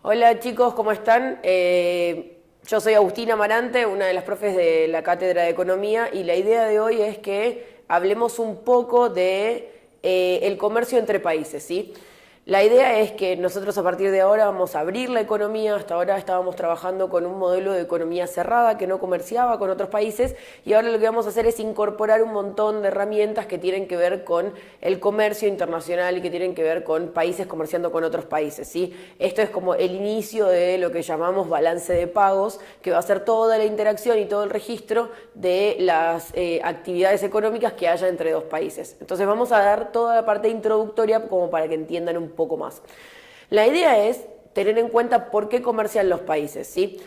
Hola chicos, ¿cómo están? Yo soy Agustina Amarante, una de las profes de la Cátedra de Economía, y la idea de hoy es que hablemos un poco de el comercio entre países, ¿sí? La idea es que nosotros a partir de ahora vamos a abrir la economía. Hasta ahora estábamos trabajando con un modelo de economía cerrada que no comerciaba con otros países, y ahora lo que vamos a hacer es incorporar un montón de herramientas que tienen que ver con el comercio internacional y que tienen que ver con países comerciando con otros países, ¿sí? Esto es como el inicio de lo que llamamos balance de pagos, que va a ser toda la interacción y todo el registro de las actividades económicas que haya entre dos países. Entonces vamos a dar toda la parte introductoria como para que entiendan un poco más. La idea es tener en cuenta por qué comercian los países, ¿sí?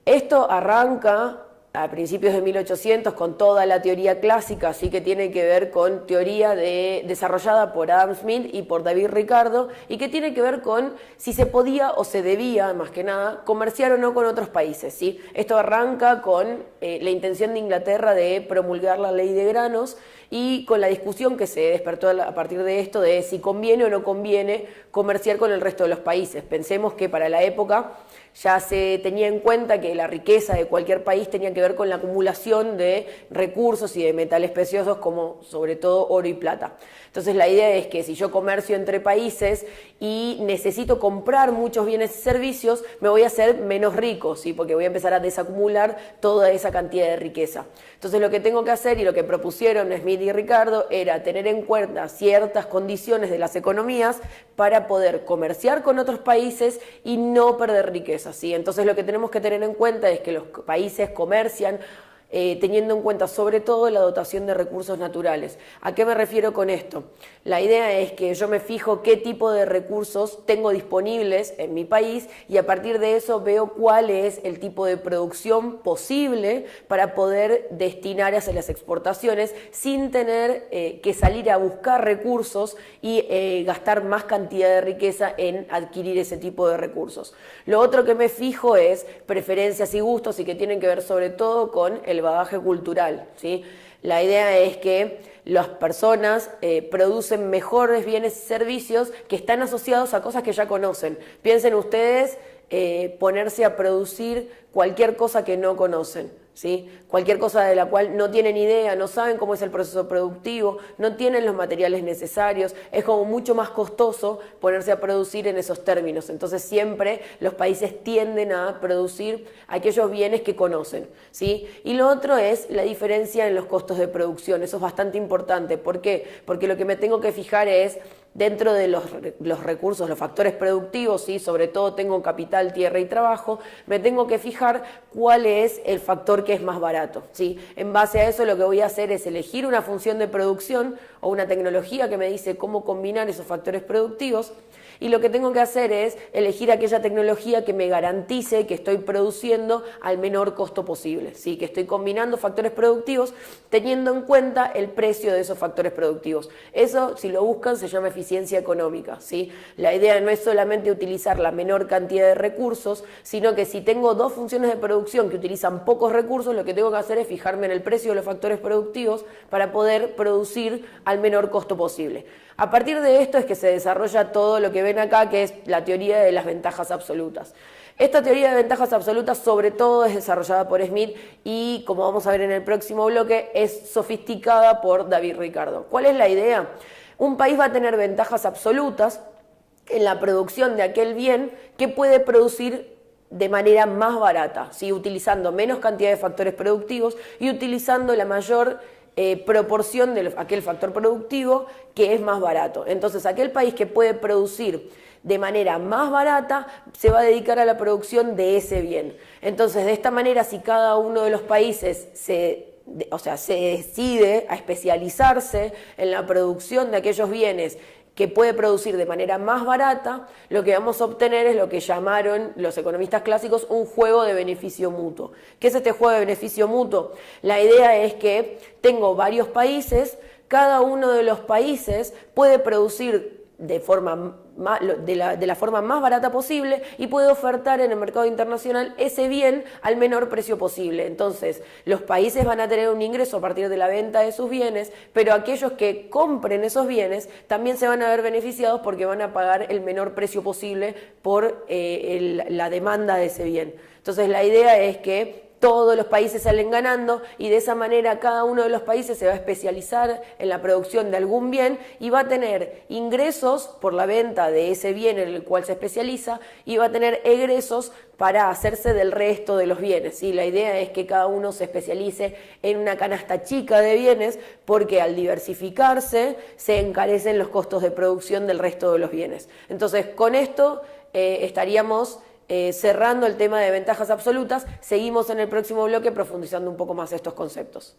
Esto arranca a principios de 1800 con toda la teoría clásica, así que tiene que ver con teoría desarrollada por Adam Smith y por David Ricardo, y que tiene que ver con si se podía o se debía, más que nada, comerciar o no con otros países, ¿sí? Esto arranca con la intención de Inglaterra de promulgar la ley de granos y con la discusión que se despertó a partir de esto de si conviene o no conviene comerciar con el resto de los países. Pensemos que para la época ya se tenía en cuenta que la riqueza de cualquier país tenía que ver con la acumulación de recursos y de metales preciosos, como sobre todo oro y plata. Entonces la idea es que si yo comercio entre países y necesito comprar muchos bienes y servicios, me voy a hacer menos rico, ¿sí? Porque voy a empezar a desacumular toda esa cantidad de riqueza. Entonces lo que tengo que hacer, y lo que propusieron Smith y Ricardo, era tener en cuenta ciertas condiciones de las economías para poder comerciar con otros países y no perder riqueza, ¿sí? Entonces lo que tenemos que tener en cuenta es que los países comercian teniendo en cuenta sobre todo la dotación de recursos naturales. ¿A qué me refiero con esto? La idea es que yo me fijo qué tipo de recursos tengo disponibles en mi país, y a partir de eso veo cuál es el tipo de producción posible para poder destinar hacia las exportaciones sin tener que salir a buscar recursos y gastar más cantidad de riqueza en adquirir ese tipo de recursos. Lo otro que me fijo es preferencias y gustos, y que tienen que ver sobre todo con el bagaje cultural, ¿sí? La idea es que las personas producen mejores bienes y servicios que están asociados a cosas que ya conocen. Piensen ustedes ponerse a producir cualquier cosa que no conocen, ¿sí? Cualquier cosa de la cual no tienen idea, no saben cómo es el proceso productivo, no tienen los materiales necesarios, es como mucho más costoso ponerse a producir en esos términos. Entonces siempre los países tienden a producir aquellos bienes que conocen, ¿sí? Y lo otro es la diferencia en los costos de producción. Eso es bastante importante. ¿Por qué? Porque lo que me tengo que fijar es dentro de los recursos, los factores productivos, ¿sí? Sobre todo tengo capital, tierra y trabajo, me tengo que fijar cuál es el factor que es más barato, ¿sí? En base a eso lo que voy a hacer es elegir una función de producción o una tecnología que me dice cómo combinar esos factores productivos, y lo que tengo que hacer es elegir aquella tecnología que me garantice que estoy produciendo al menor costo posible, ¿sí? Que estoy combinando factores productivos teniendo en cuenta el precio de esos factores productivos. Eso, si lo buscan, se llama eficiencia económica, ¿sí? La idea no es solamente utilizar la menor cantidad de recursos, sino que si tengo dos funciones de producción que utilizan pocos recursos, lo que tengo que hacer es fijarme en el precio de los factores productivos para poder producir al menor costo posible. A partir de esto es que se desarrolla todo lo que ven acá, que es la teoría de las ventajas absolutas. Esta teoría de ventajas absolutas sobre todo es desarrollada por Smith y, como vamos a ver en el próximo bloque, es sofisticada por David Ricardo. ¿Cuál es la idea? Un país va a tener ventajas absolutas en la producción de aquel bien que puede producir de manera más barata, ¿sí? Utilizando menos cantidad de factores productivos y utilizando la mayor proporción de aquel factor productivo que es más barato. Entonces aquel país que puede producir de manera más barata se va a dedicar a la producción de ese bien. Entonces de esta manera, si cada uno de los países se decide a especializarse en la producción de aquellos bienes que puede producir de manera más barata, lo que vamos a obtener es lo que llamaron los economistas clásicos un juego de beneficio mutuo. ¿Qué es este juego de beneficio mutuo? La idea es que tengo varios países, cada uno de los países puede producir de forma de la forma más barata posible y puede ofertar en el mercado internacional ese bien al menor precio posible. Entonces, los países van a tener un ingreso a partir de la venta de sus bienes, pero aquellos que compren esos bienes también se van a ver beneficiados porque van a pagar el menor precio posible por la demanda de ese bien. Entonces, la idea es que todos los países salen ganando y de esa manera cada uno de los países se va a especializar en la producción de algún bien y va a tener ingresos por la venta de ese bien en el cual se especializa y va a tener egresos para hacerse del resto de los bienes. ¿Sí? La idea es que cada uno se especialice en una canasta chica de bienes porque al diversificarse se encarecen los costos de producción del resto de los bienes. Entonces, con esto estaríamos cerrando el tema de ventajas absolutas. Seguimos en el próximo bloque profundizando un poco más estos conceptos.